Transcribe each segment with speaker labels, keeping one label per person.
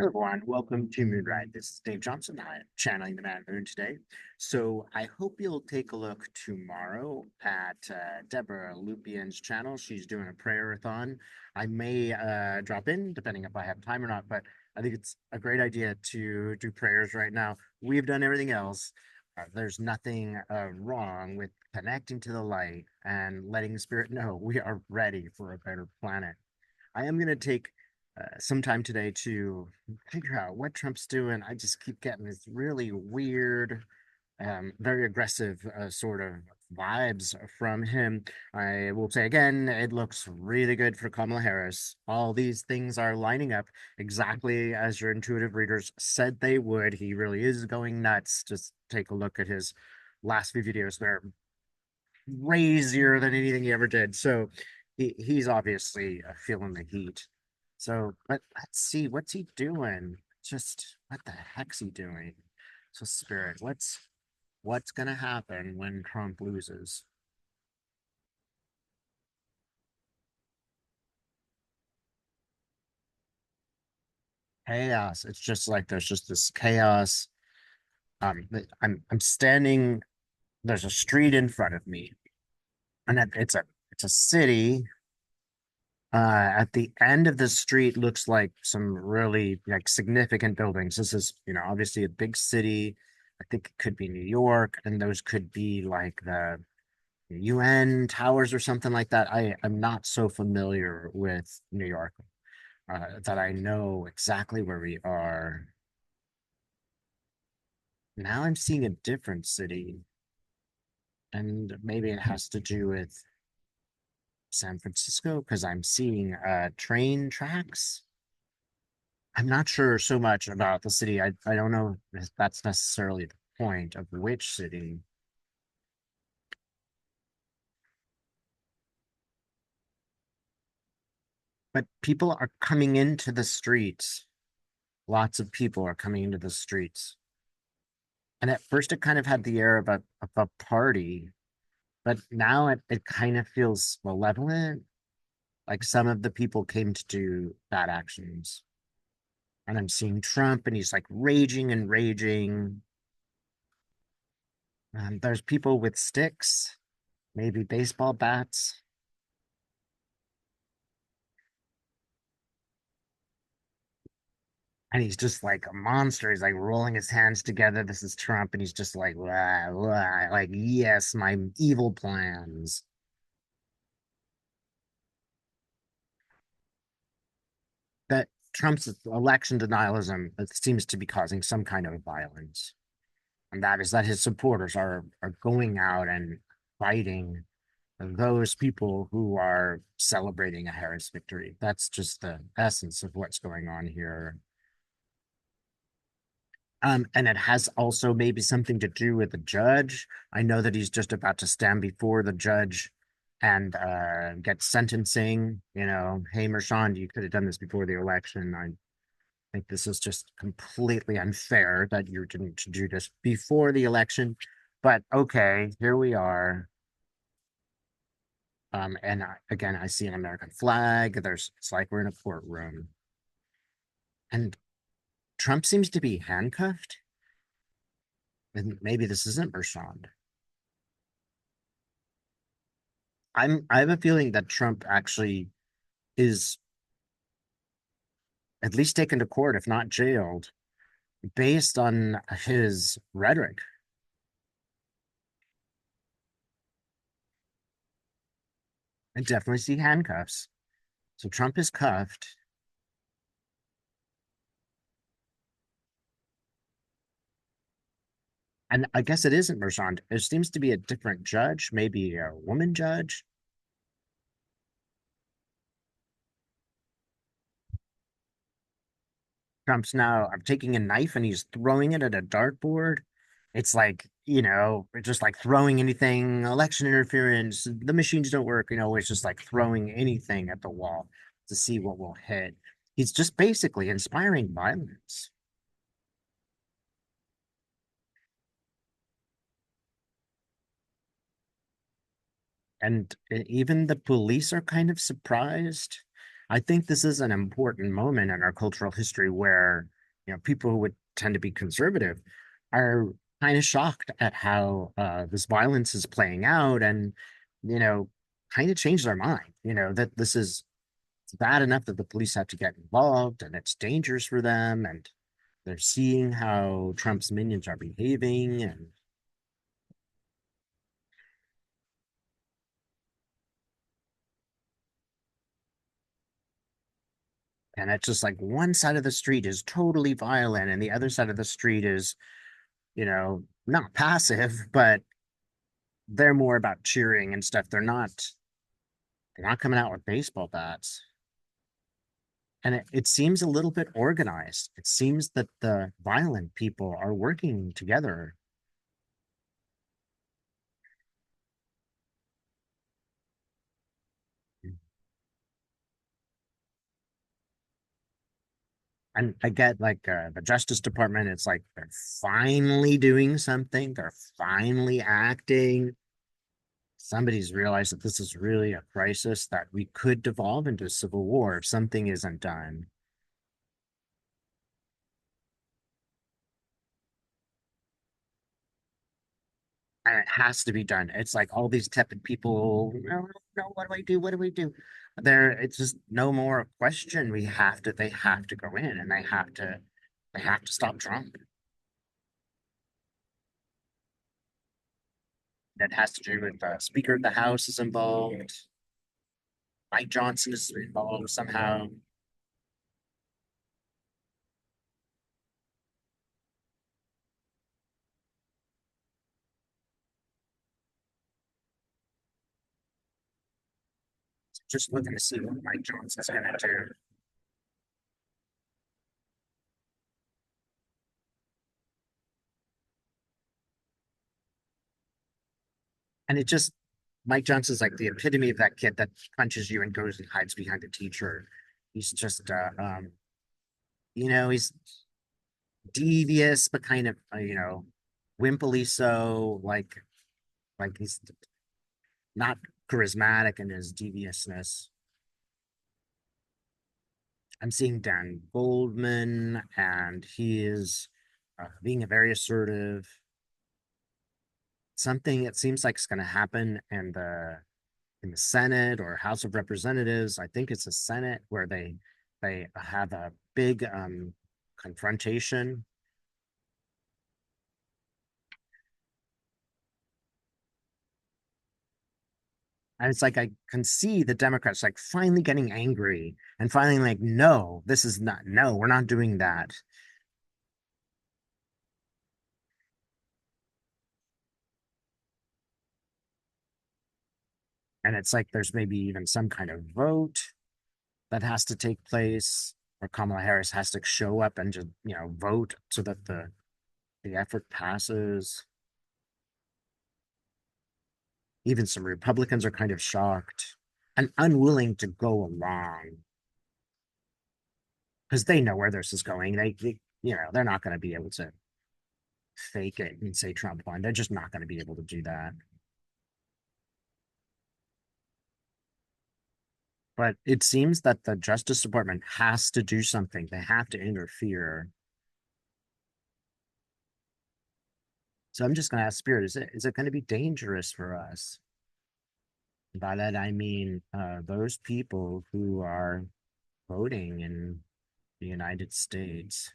Speaker 1: Hello, everyone. Welcome to Moonride. This is Dave Johnson. I'm channeling the Man Moon today. So I hope you'll take a look tomorrow at Deborah Lupien's channel. She's doing a prayer-a-thon. I may drop in, depending if I have time or not, but I think it's a great idea to do prayers right now. We've done everything else. There's nothing wrong with connecting to the light and letting the spirit know we are ready for a better planet. I am going to take some time today to figure out what Trump's doing. I just keep getting this really weird, very aggressive sort of vibes from him. I will say again, it looks really good for Kamala Harris. All these things are lining up exactly as your intuitive readers said they would. He really is going nuts. Just take a look at his last few videos. They're crazier than anything he ever did. So he's obviously feeling the heat. So, but let's see, what's he doing? Just what the heck's he doing? So, Spirit, what's gonna happen when Trump loses? Chaos. It's just like there's just this chaos. I'm standing. There's a street in front of me, and it's a city. At the end of the street looks like some really like significant buildings. This is, obviously a big city. I think it could be New York, and those could be like the UN towers or something like that. I'm not so familiar with New York that I know exactly where we are. Now I'm seeing a different city, and maybe it has to do with San Francisco because I'm seeing train tracks. I'm not sure so much about the city. I don't know if that's necessarily the point of which city, but people are coming into the streets. Lots of people are coming into the streets. And at first it kind of had the air of a party, but now it kind of feels malevolent. Like some of the people came to do bad actions. And I'm seeing Trump and he's like raging and raging. There's people with sticks, maybe baseball bats. And he's just like a monster. He's like rolling his hands together. This is Trump, and he's just like, "Wah, wah," like, yes, my evil plans. That Trump's election denialism seems to be causing some kind of violence, and that is that his supporters are going out and fighting those people who are celebrating a Harris victory. That's just the essence of what's going on here. And it has also maybe something to do with the judge. I know that he's just about to stand before the judge and get sentencing. Hey, Mershon, you could have done this before the election. I think this is just completely unfair that you didn't do this before the election. But okay, here we are. And again, I see an American flag. It's like we're in a courtroom. And Trump seems to be handcuffed. And maybe this isn't Mershon. I have a feeling that Trump actually is at least taken to court, if not jailed, based on his rhetoric. I definitely see handcuffs. So Trump is cuffed. And I guess it isn't Mershon. It seems to be a different judge, maybe a woman judge. Trump's now taking a knife and he's throwing it at a dartboard. It's like, just like throwing anything, election interference, the machines don't work, it's just like throwing anything at the wall to see what will hit. He's just basically inspiring violence. And even the police are kind of surprised. I think this is an important moment in our cultural history where, people who would tend to be conservative are kind of shocked at how this violence is playing out and, you know, kind of change their mind, that this is it's bad enough that the police have to get involved and it's dangerous for them. And they're seeing how Trump's minions are behaving. And it's just like one side of the street is totally violent and the other side of the street is, not passive, but they're more about cheering and stuff. They're not coming out with baseball bats. And it seems a little bit organized. It seems that the violent people are working together. And I get like the Justice Department, it's like they're finally doing something, they're finally acting. Somebody's realized that this is really a crisis that we could devolve into a civil war if something isn't done. And it has to be done. It's like all these tepid people, no, no, what do I do? What do we do? It's just no more question. They have to go in and they have to stop Trump. That has to do with the Speaker of the House is involved. Mike Johnson is involved somehow. Just looking to see what Mike Johnson's going to do. And Mike Johnson's like the epitome of that kid that punches you and goes and hides behind the teacher. He's just, he's devious, but kind of, wimpily so, like he's not charismatic in his deviousness. I'm seeing Dan Goldman, and he is being very assertive. Something it seems like is going to happen in the Senate or House of Representatives. I think it's the Senate where they have a big confrontation. And it's like I can see the Democrats like finally getting angry and finally like, no, this is not, no, we're not doing that. And it's like there's maybe even some kind of vote that has to take place, or Kamala Harris has to show up and just, vote so that the effort passes. Even some Republicans are kind of shocked and unwilling to go along because they know where this is going. They're not going to be able to fake it and say Trump won. They're just not going to be able to do that. But it seems that the Justice Department has to do something. They have to interfere. So I'm just going to ask Spirit, is it going to be dangerous for us? By that I mean those people who are voting in the United States.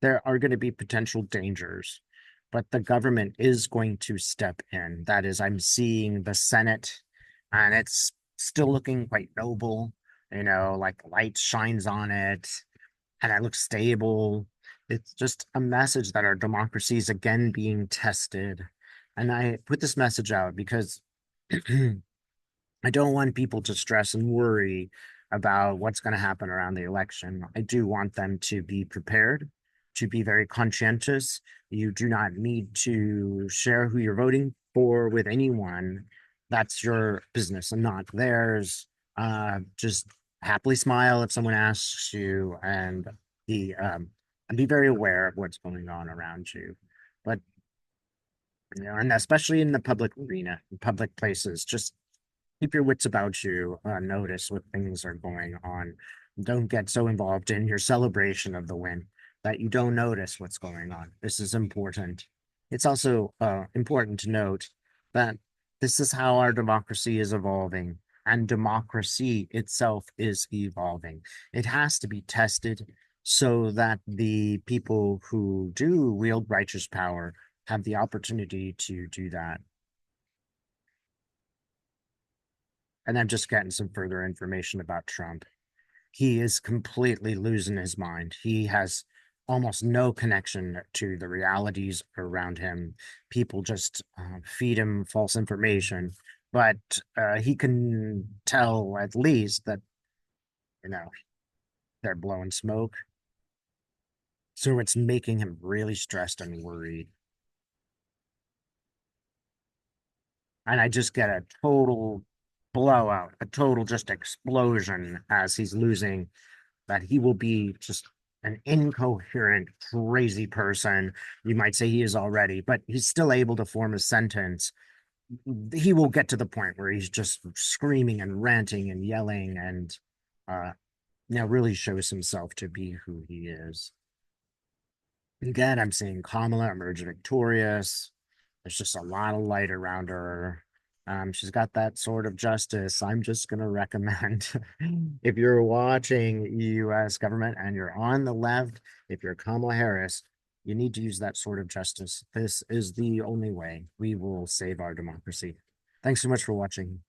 Speaker 1: There are going to be potential dangers, but the government is going to step in. That is, I'm seeing the Senate, and it's still looking quite noble. Like light shines on it, and it looks stable. It's just a message that our democracy is again being tested. And I put this message out because I don't want people to stress and worry about what's going to happen around the election. I do want them to be prepared, to be very conscientious. You do not need to share who you're voting for with anyone. That's your business and not theirs. Just happily smile if someone asks you, and be very aware of what's going on around you. But and especially in the public arena, in public places, just keep your wits about you. Notice what things are going on. Don't get so involved in your celebration of the win that you don't notice what's going on. This is important. It's also important to note that this is how our democracy is evolving, and democracy itself is evolving. It has to be tested so that the people who do wield righteous power have the opportunity to do that. And I'm just getting some further information about Trump. He is completely losing his mind. He has almost no connection to the realities around him. People just feed him false information, but he can tell at least that, you know, they're blowing smoke. So it's making him really stressed and worried. And I just get a total blowout, a total just explosion as he's losing, that he will be just an incoherent, crazy person. You might say he is already, but he's still able to form a sentence. He will get to the point where he's just screaming and ranting and yelling and uh really shows himself to be who he is. Again, I'm seeing Kamala emerge victorious. There's just a lot of light around her. She's got that sort of justice. I'm just going to recommend if you're watching US government and you're on the left, if you're Kamala Harris, you need to use that sort of justice. This is the only way we will save our democracy. Thanks so much for watching.